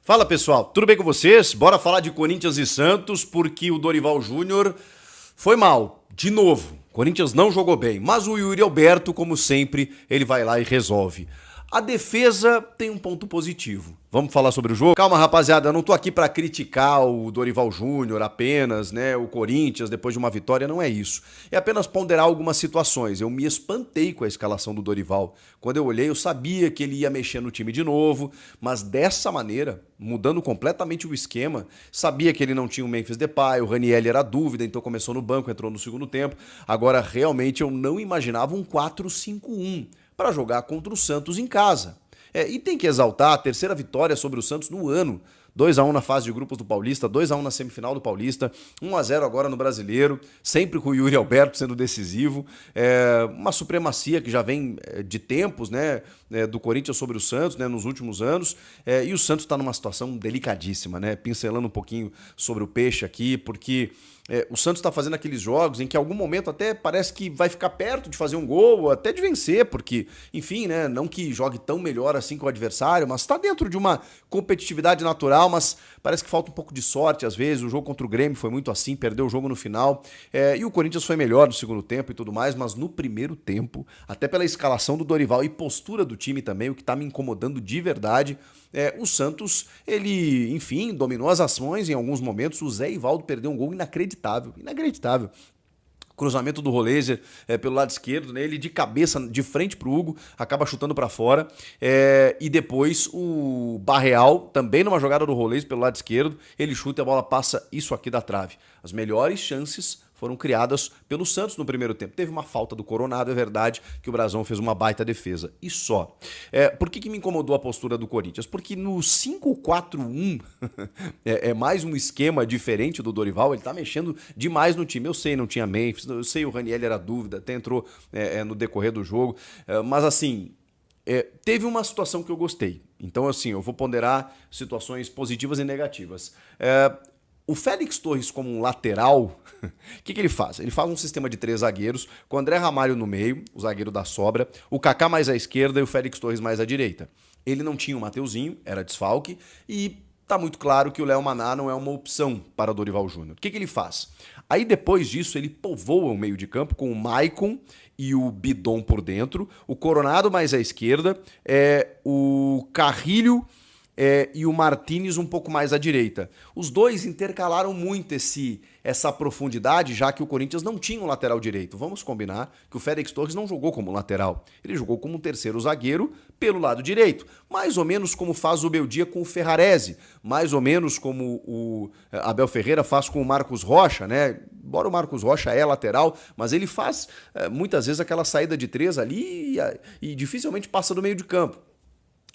Fala pessoal, tudo bem com vocês? Bora falar de Corinthians e Santos porque o Dorival Júnior foi mal, de novo. Corinthians não jogou bem, mas o Yuri Alberto, como sempre, ele vai lá e resolve. A defesa tem um ponto positivo. Vamos falar sobre o jogo? Calma, rapaziada, eu não tô aqui pra criticar o Dorival Júnior apenas, né, o Corinthians depois de uma vitória, não é isso. É apenas ponderar algumas situações. Eu me espantei com a escalação do Dorival. Quando eu olhei, eu sabia que ele ia mexer no time de novo, mas dessa maneira, mudando completamente o esquema, sabia que ele não tinha o Memphis Depay, o Ranieri era dúvida, então começou no banco, entrou no segundo tempo. Agora, realmente, eu não imaginava um 4-5-1 para jogar contra o Santos em casa. E tem que exaltar a terceira vitória sobre o Santos no ano. 2-1 na fase de grupos do Paulista, 2-1 na semifinal do Paulista, 1-0 agora no Brasileiro, sempre com o Yuri Alberto sendo decisivo. Uma supremacia que já vem de tempos, né, do Corinthians sobre o Santos, né, nos últimos anos. E o Santos está numa situação delicadíssima, né, pincelando um pouquinho sobre o peixe aqui, porque o Santos está fazendo aqueles jogos em que em algum momento até parece que vai ficar perto de fazer um gol, ou até de vencer, porque, enfim, né, não que jogue tão melhor assim que o adversário, mas está dentro de uma competitividade natural, mas parece que falta um pouco de sorte às vezes. O jogo contra o Grêmio foi muito assim, perdeu o jogo no final, e o Corinthians foi melhor no segundo tempo e tudo mais, mas no primeiro tempo, até pela escalação do Dorival e postura do time também, o que está me incomodando de verdade, o Santos, ele, enfim, dominou as ações em alguns momentos. O Zé Ivaldo perdeu um gol inacreditável, inacreditável. Cruzamento do Rolézer pelo lado esquerdo, né? Ele de cabeça, de frente pro Hugo, acaba chutando para fora. E depois o Barreal, também numa jogada do Rolézer pelo lado esquerdo, ele chuta e a bola passa isso aqui da trave. As melhores chances foram criadas pelo Santos no primeiro tempo. Teve uma falta do Coronado, é verdade, que o Brasão fez uma baita defesa. E só. Por que me incomodou a postura do Corinthians? Porque no 5-4-1 é mais um esquema diferente do Dorival, ele tá mexendo demais no time. Eu sei, não tinha Memphis, eu sei, o Ranieri era dúvida, até entrou no decorrer do jogo, mas assim, teve uma situação que eu gostei. Então, assim, eu vou ponderar situações positivas e negativas. O Félix Torres como um lateral, o que ele faz? Ele faz um sistema de 3 zagueiros, com o André Ramalho no meio, o zagueiro da sobra, o Kaká mais à esquerda e o Félix Torres mais à direita. Ele não tinha o Mateuzinho, era desfalque, e tá muito claro que o Léo Maná não é uma opção para o Dorival Júnior. O que ele faz? Aí depois disso ele povoa o meio de campo com o Maicon e o Bidon por dentro, o Coronado mais à esquerda, o Carrilho e o Martínez um pouco mais à direita. Os dois intercalaram muito essa profundidade, já que o Corinthians não tinha um lateral direito. Vamos combinar que o Félix Torres não jogou como lateral. Ele jogou como um terceiro zagueiro pelo lado direito. Mais ou menos como faz o Beldia com o Ferrarese. Mais ou menos como o Abel Ferreira faz com o Marcos Rocha, né? Embora o Marcos Rocha é lateral, mas ele faz muitas vezes aquela saída de 3 ali e dificilmente passa do meio de campo.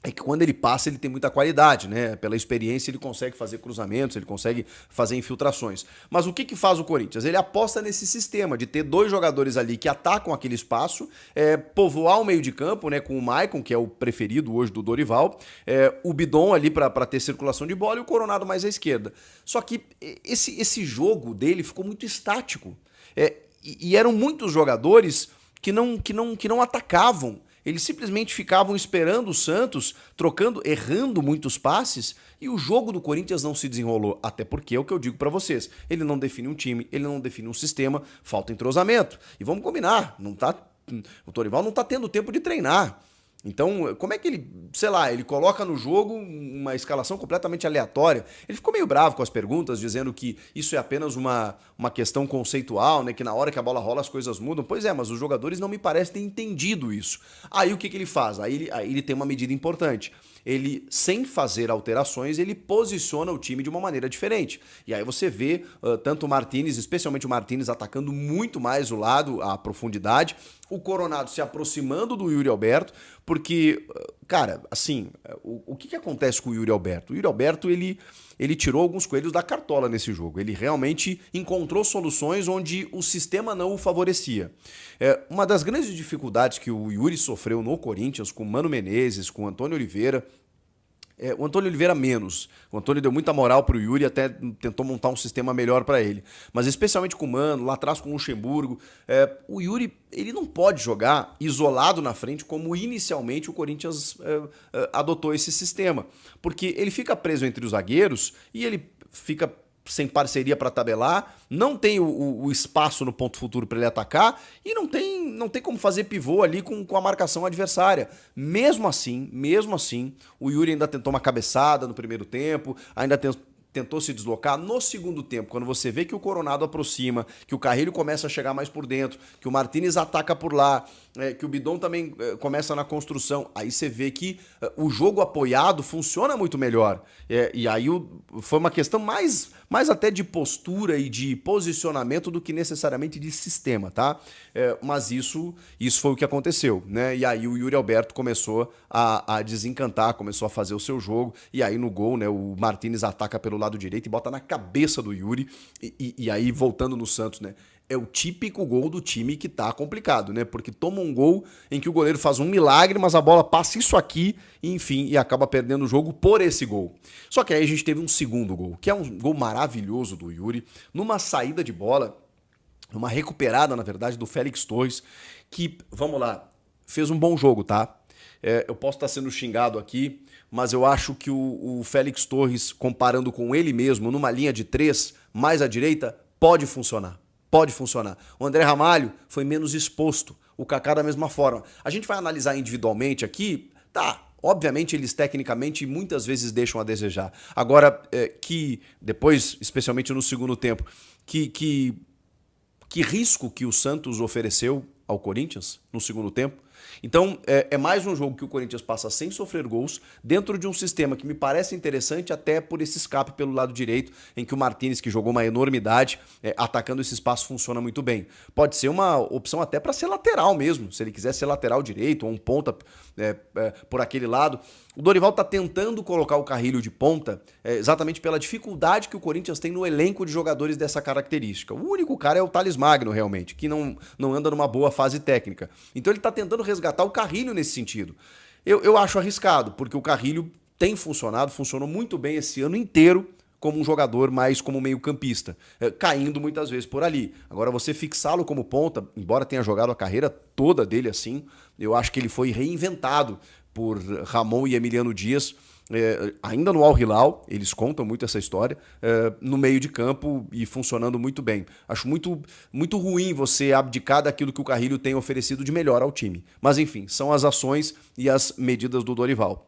É que quando ele passa, ele tem muita qualidade, né? Pela experiência, ele consegue fazer cruzamentos, ele consegue fazer infiltrações. Mas o que faz o Corinthians? Ele aposta nesse sistema de ter 2 jogadores ali que atacam aquele espaço, povoar o meio de campo, né? Com o Maicon, que é o preferido hoje do Dorival, o Bidon ali para ter circulação de bola e o Coronado mais à esquerda. Só que esse jogo dele ficou muito estático. E eram muitos jogadores que não atacavam. Eles simplesmente ficavam esperando o Santos, errando muitos passes, e o jogo do Corinthians não se desenrolou. Até porque é o que eu digo pra vocês, ele não define um time, ele não define um sistema, falta entrosamento. E vamos combinar, o Dorival não tá tendo tempo de treinar. Então, como é que ele, sei lá, ele coloca no jogo uma escalação completamente aleatória? Ele ficou meio bravo com as perguntas, dizendo que isso é apenas uma questão conceitual, né? Que na hora que a bola rola as coisas mudam. Pois é, mas os jogadores não me parecem ter entendido isso. Aí o que ele faz? Aí ele tem uma medida importante. Ele, sem fazer alterações, ele posiciona o time de uma maneira diferente. E aí você vê tanto o Martínez, especialmente o Martínez, atacando muito mais o lado, a profundidade, o Coronado se aproximando do Yuri Alberto, porque, cara, assim, o que acontece com o Yuri Alberto? O Yuri Alberto, ele tirou alguns coelhos da cartola nesse jogo. Ele realmente encontrou soluções onde o sistema não o favorecia. Uma das grandes dificuldades que o Yuri sofreu no Corinthians, com o Mano Menezes, com o Antônio Oliveira, O Antônio Oliveira menos. O Antônio deu muita moral pro Yuri, até tentou montar um sistema melhor para ele. Mas especialmente com o Mano, lá atrás com o Luxemburgo, o Yuri ele não pode jogar isolado na frente como inicialmente o Corinthians adotou esse sistema. Porque ele fica preso entre os zagueiros e ele fica sem parceria para tabelar, não tem o espaço no ponto futuro para ele atacar e não tem como fazer pivô ali com a marcação adversária. Mesmo assim, o Yuri ainda tentou uma cabeçada no primeiro tempo, ainda tentou se deslocar. No segundo tempo, quando você vê que o Coronado aproxima, que o Carrilho começa a chegar mais por dentro, que o Martínez ataca por lá, que o Bidon também começa na construção, aí você vê que o jogo apoiado funciona muito melhor. E aí foi uma questão mais até de postura e de posicionamento do que necessariamente de sistema, tá? Mas isso foi o que aconteceu, né? E aí o Yuri Alberto começou a desencantar, começou a fazer o seu jogo, e aí no gol, né, o Martínez ataca pelo lado direito e bota na cabeça do Yuri, e aí voltando no Santos, né? É o típico gol do time que tá complicado, né? Porque toma um gol em que o goleiro faz um milagre, mas a bola passa isso aqui, e, enfim, e acaba perdendo o jogo por esse gol. Só que aí a gente teve um segundo gol, que é um gol maravilhoso do Yuri, numa saída de bola, uma recuperada, na verdade, do Félix Torres, que, vamos lá, fez um bom jogo, tá? Eu posso estar sendo xingado aqui, mas eu acho que o Félix Torres, comparando com ele mesmo, numa linha de 3, mais à direita, pode funcionar. Pode funcionar. O André Ramalho foi menos exposto. O Kaká da mesma forma. A gente vai analisar individualmente aqui, tá, obviamente eles tecnicamente muitas vezes deixam a desejar. Agora, que depois, especialmente no segundo tempo, que risco que o Santos ofereceu ao Corinthians no segundo tempo. Então, é mais um jogo que o Corinthians passa sem sofrer gols, dentro de um sistema que me parece interessante até por esse escape pelo lado direito, em que o Martínez, que jogou uma enormidade, atacando esse espaço, funciona muito bem. Pode ser uma opção até para ser lateral mesmo, se ele quiser ser lateral direito ou um ponta por aquele lado. O Dorival está tentando colocar o Carrilho de ponta exatamente pela dificuldade que o Corinthians tem no elenco de jogadores dessa característica. O único cara é o Thales Magno, realmente, que não anda numa boa fase técnica. Então ele está tentando resgatar o Carrilho nesse sentido. Eu acho arriscado, porque o Carrilho tem funcionou muito bem esse ano inteiro como um jogador mais como meio-campista, caindo muitas vezes por ali. Agora, você fixá-lo como ponta, embora tenha jogado a carreira toda dele assim, eu acho que ele foi reinventado por Ramon e Emiliano Dias, ainda no Al Hilal, eles contam muito essa história, no meio de campo e funcionando muito bem. Acho muito, muito ruim você abdicar daquilo que o Carrilho tem oferecido de melhor ao time. Mas enfim, são as ações e as medidas do Dorival.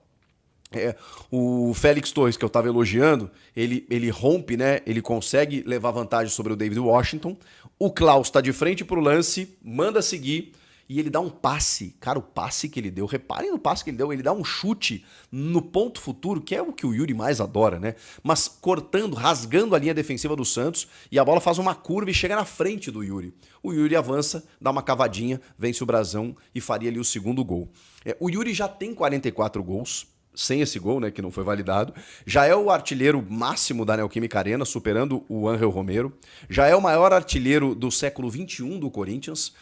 O Félix Torres, que eu estava elogiando, ele rompe, né? Ele consegue levar vantagem sobre o David Washington. O Klaus está de frente para o lance, manda seguir e ele dá um passe. Cara, o passe que ele deu, reparem no passe que ele deu, ele dá um chute no ponto futuro, que é o que o Yuri mais adora, né? Mas cortando, rasgando a linha defensiva do Santos, e a bola faz uma curva e chega na frente do Yuri. O Yuri avança, dá uma cavadinha, vence o Brasão e faria ali o segundo gol. O Yuri já tem 44 gols, sem esse gol, né, que não foi validado, já é o artilheiro máximo da Neoquímica Arena, superando o Ángel Romero, já é o maior artilheiro do século XXI do Corinthians,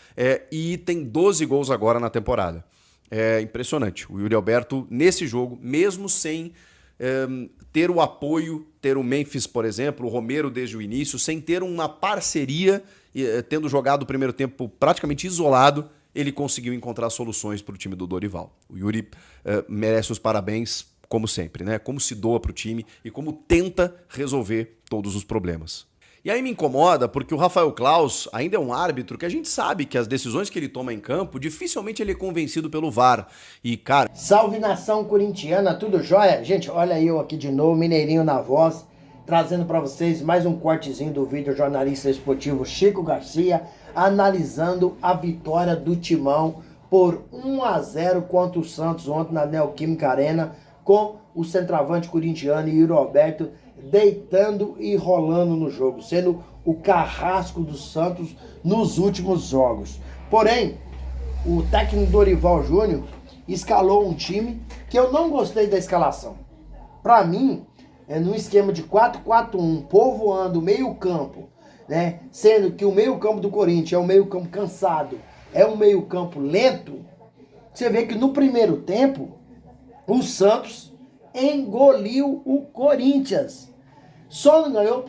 e tem 12 gols agora na temporada. É impressionante. O Yuri Alberto, nesse jogo, mesmo sem ter o apoio, ter o Memphis, por exemplo, o Romero desde o início, sem ter uma parceria, tendo jogado o primeiro tempo praticamente isolado, ele conseguiu encontrar soluções para o time do Dorival. O Yuri merece os parabéns, como sempre, né? Como se doa para o time e como tenta resolver todos os problemas. E aí me incomoda porque o Rafael Klaus ainda é um árbitro que a gente sabe que as decisões que ele toma em campo, dificilmente ele é convencido pelo VAR. E, cara... Salve, nação corintiana, tudo jóia? Gente, olha eu aqui de novo, Mineirinho na voz, trazendo para vocês mais um cortezinho do vídeo jornalista esportivo Chico Garcia, analisando a vitória do Timão por 1-0 contra o Santos ontem na Neoquímica Arena, com o centroavante corintiano Yuri Alberto deitando e rolando no jogo, sendo o carrasco do Santos nos últimos jogos. Porém, o técnico Dorival Júnior escalou um time que eu não gostei da escalação. Para mim, num esquema de 4-4-1, povoando meio campo, né? Sendo que o meio campo do Corinthians é um meio campo cansado, é um meio campo lento. Você vê que no primeiro tempo, o Santos engoliu o Corinthians. Só não ganhou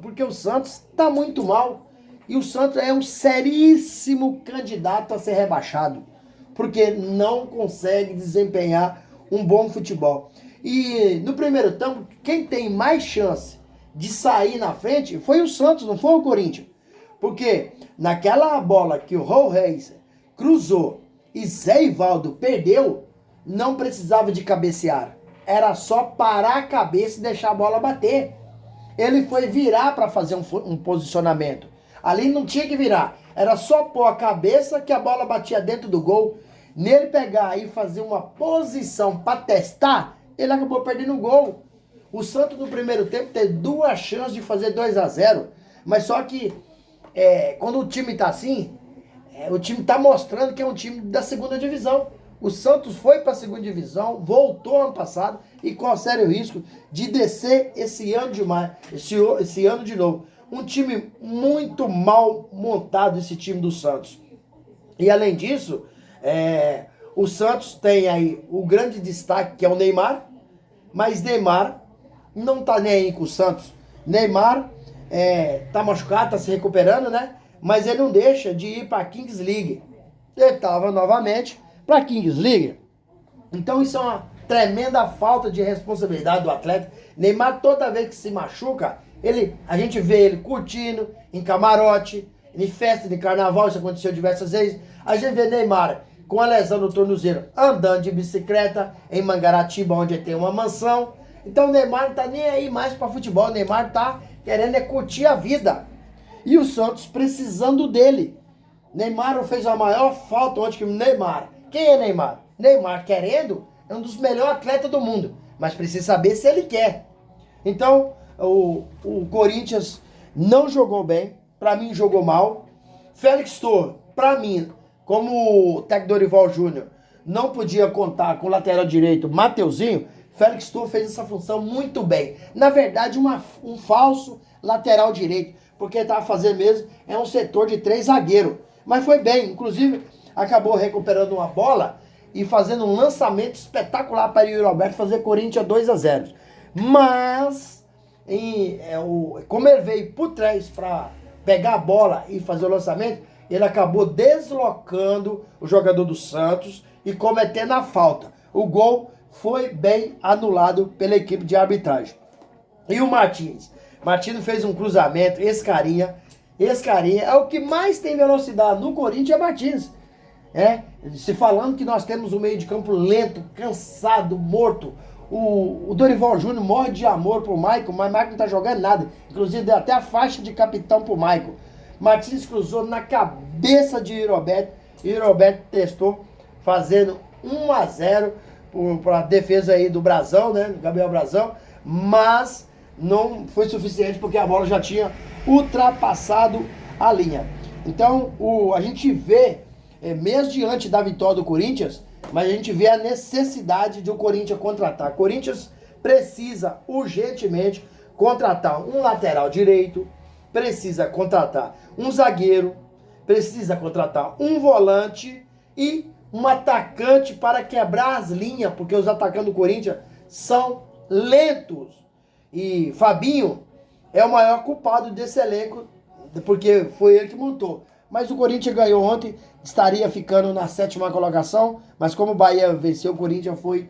porque o Santos está muito mal. E o Santos é um seríssimo candidato a ser rebaixado. Porque não consegue desempenhar um bom futebol. E no primeiro tempo, quem tem mais chance de sair na frente foi o Santos, não foi o Corinthians. Porque naquela bola que o Raul Reis cruzou e Zé Ivaldo perdeu, não precisava de cabecear. Era só parar a cabeça e deixar a bola bater. Ele foi virar para fazer um posicionamento. Ali não tinha que virar. Era só pôr a cabeça que a bola batia dentro do gol. Nele pegar e fazer uma posição para testar, ele acabou perdendo o gol. O Santos no primeiro tempo teve 2 chances de fazer 2-0. Mas só que quando o time tá assim, o time tá mostrando que é um time da segunda divisão. O Santos foi para a segunda divisão, voltou ano passado e com sério risco de descer esse ano de novo. Um time muito mal montado, esse time do Santos. E além disso, o Santos tem aí o grande destaque que é o Neymar, mas Neymar não tá nem aí com o Santos. Neymar tá machucado, tá se recuperando, né? Mas ele não deixa de ir para a Kings League. Ele tava novamente para a Kings League. Então isso é uma tremenda falta de responsabilidade do atleta. Neymar, toda vez que se machuca, a gente vê ele curtindo em camarote, em festa de carnaval, isso aconteceu diversas vezes. A gente vê Neymar com a lesão no tornozelo andando de bicicleta em Mangaratiba, onde tem uma mansão. Então o Neymar não tá nem aí mais para futebol. O Neymar tá querendo curtir a vida. E o Santos precisando dele. Neymar fez a maior falta ontem que o Neymar. Quem é Neymar? Neymar querendo é um dos melhores atletas do mundo. Mas precisa saber se ele quer. Então o Corinthians não jogou bem. Para mim jogou mal. Félix Torres, para mim, como o técnico Dorival Júnior não podia contar com o lateral direito Mateuzinho, Félix Torres fez essa função muito bem. Na verdade, um falso lateral direito, porque ele estava fazendo mesmo, é um setor de 3 zagueiros. Mas foi bem, inclusive acabou recuperando uma bola e fazendo um lançamento espetacular para o Yuri Alberto fazer Corinthians 2-0. Mas, como ele veio por trás para pegar a bola e fazer o lançamento, ele acabou deslocando o jogador do Santos e cometendo a falta. O gol foi bem anulado pela equipe de arbitragem. E o Martins fez um cruzamento, esse carinha é o que mais tem velocidade no Corinthians, é Martins. Se falando que nós temos um meio de campo lento, cansado, morto. O Dorival Júnior morre de amor pro Maicon, mas o Maicon não tá jogando nada. Inclusive deu até a faixa de capitão pro Maicon. Martins cruzou na cabeça de Roberto. E Roberto testou, fazendo 1-0 para a defesa aí do Brazão, né? Do Gabriel Brazão. Mas não foi suficiente porque a bola já tinha ultrapassado a linha. Então a gente vê, mesmo diante da vitória do Corinthians, mas a gente vê a necessidade de o Corinthians contratar. O Corinthians precisa urgentemente contratar um lateral direito, precisa contratar um zagueiro, precisa contratar um volante e um atacante para quebrar as linhas, porque os atacantes do Corinthians são lentos. E Fabinho é o maior culpado desse elenco, porque foi ele que montou. Mas o Corinthians ganhou ontem, estaria ficando na 7ª colocação, mas como o Bahia venceu, o Corinthians foi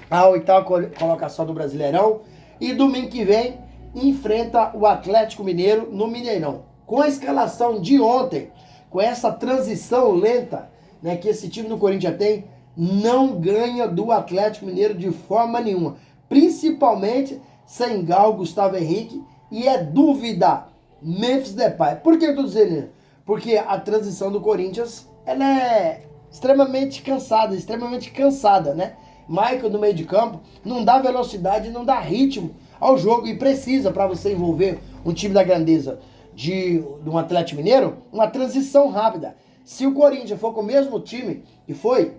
a 8ª colocação do Brasileirão. E domingo que vem enfrenta o Atlético Mineiro no Mineirão. Com a escalação de ontem, com essa transição lenta, né, que esse time do Corinthians tem, não ganha do Atlético Mineiro de forma nenhuma. Principalmente sem Gal, Gustavo Henrique e dúvida, Memphis Depay. Por que eu estou dizendo isso? Porque a transição do Corinthians, ela é extremamente cansada, né? Michael no meio de campo não dá velocidade, não dá ritmo ao jogo e precisa, para você envolver um time da grandeza de um Atlético Mineiro, uma transição rápida. Se o Corinthians for com o mesmo time, e foi,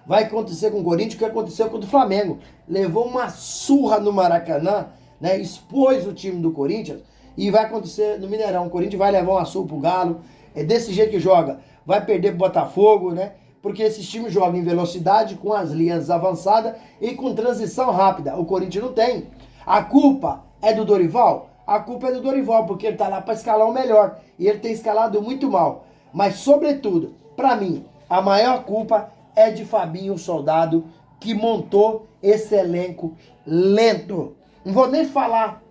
vai acontecer com o Corinthians o que aconteceu com o do Flamengo. Levou uma surra no Maracanã, né? Expôs o time do Corinthians. E vai acontecer no Mineirão. O Corinthians vai levar uma surra pro Galo. É desse jeito que joga. Vai perder pro Botafogo, né? Porque esses times jogam em velocidade, com as linhas avançadas e com transição rápida. O Corinthians não tem. A culpa é do Dorival? A culpa é do Dorival, porque ele tá lá para escalar o melhor. E ele tem escalado muito mal. Mas, sobretudo, para mim, a maior culpa é de Fabinho Soldado, que montou esse elenco lento. Não vou nem falar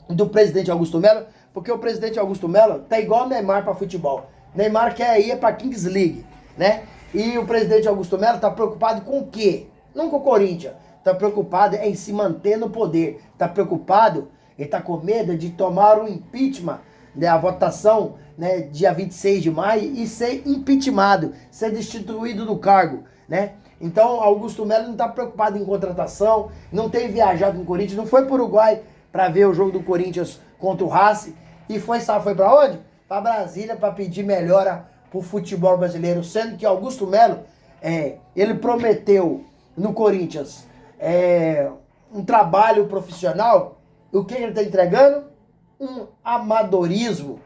do presidente Augusto Melo, porque o presidente Augusto Melo tá igual o Neymar para futebol. Neymar quer ir para Kings League, né? E o presidente Augusto Melo tá preocupado com o quê? Não com o Corinthians. Tá preocupado em se manter no poder. Tá preocupado, ele tá com medo de tomar o impeachment, né, a votação, né, dia 26 de maio, e ser impeachmentado, ser destituído do cargo, né? Então, Augusto Melo não está preocupado em contratação, não tem viajado com o Corinthians, não foi para o Uruguai para ver o jogo do Corinthians contra o Racing, e foi para onde? Para Brasília, para pedir melhora para o futebol brasileiro, sendo que Augusto Melo, ele prometeu no Corinthians um trabalho profissional. O que ele está entregando? Um amadorismo,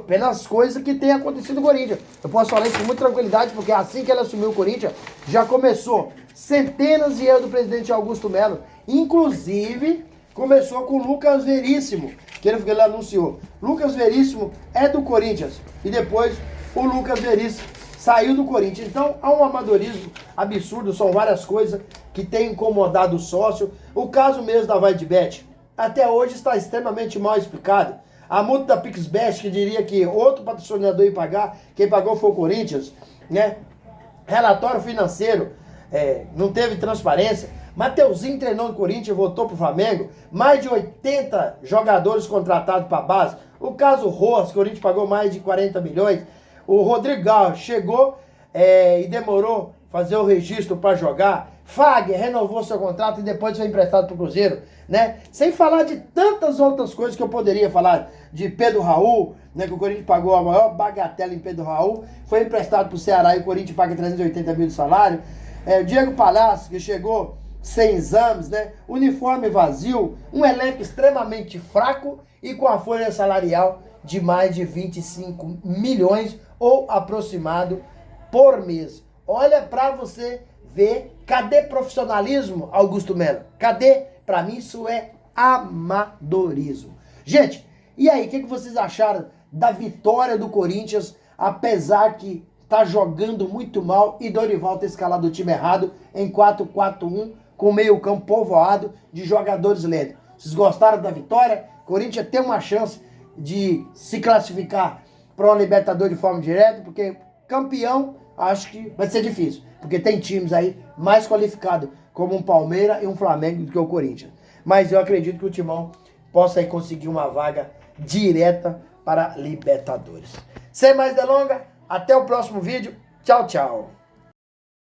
pelas coisas que tem acontecido no Corinthians. Eu posso falar isso com muita tranquilidade, porque assim que ele assumiu o Corinthians, já começou centenas de erros do presidente Augusto Melo. Inclusive, começou com o Lucas Veríssimo, que ele anunciou. Lucas Veríssimo é do Corinthians. E depois o Lucas Veríssimo saiu do Corinthians. Então, há um amadorismo absurdo, são várias coisas que têm incomodado o sócio. O caso mesmo da Vaidbet, até hoje está extremamente mal explicado. A multa da PixBet, que diria que outro patrocinador ia pagar, quem pagou foi o Corinthians, né? Relatório financeiro, não teve transparência. Mateuzinho treinou no Corinthians, voltou pro Flamengo. Mais de 80 jogadores contratados para a base. O caso Roas, o Corinthians pagou mais de 40 milhões. O Rodrigo Gal chegou e demorou fazer o registro para jogar. Fagner renovou seu contrato e depois foi emprestado para o Cruzeiro, né? Sem falar de tantas outras coisas que eu poderia falar. De Pedro Raul, né, que o Corinthians pagou a maior bagatela em Pedro Raul, foi emprestado para o Ceará e o Corinthians paga 380 mil de salário. Diego Palácio, que chegou sem exames, né? Uniforme vazio, um elenco extremamente fraco e com a folha salarial de mais de 25 milhões ou aproximado por mês. Olha para você ver, cadê profissionalismo, Augusto Melo? Cadê? Para mim isso é amadorismo. Gente, e aí, o que vocês acharam da vitória do Corinthians, apesar que tá jogando muito mal e Dorival ter escalado o time errado em 4-4-1, com meio campo povoado de jogadores lentos? Vocês gostaram da vitória? Corinthians tem uma chance de se classificar para uma Libertadores de forma direta, porque campeão acho que vai ser difícil, porque tem times aí mais qualificados, como um Palmeiras e um Flamengo, do que o Corinthians. Mas eu acredito que o Timão possa aí conseguir uma vaga direta para Libertadores. Sem mais delongas, até o próximo vídeo. Tchau, tchau.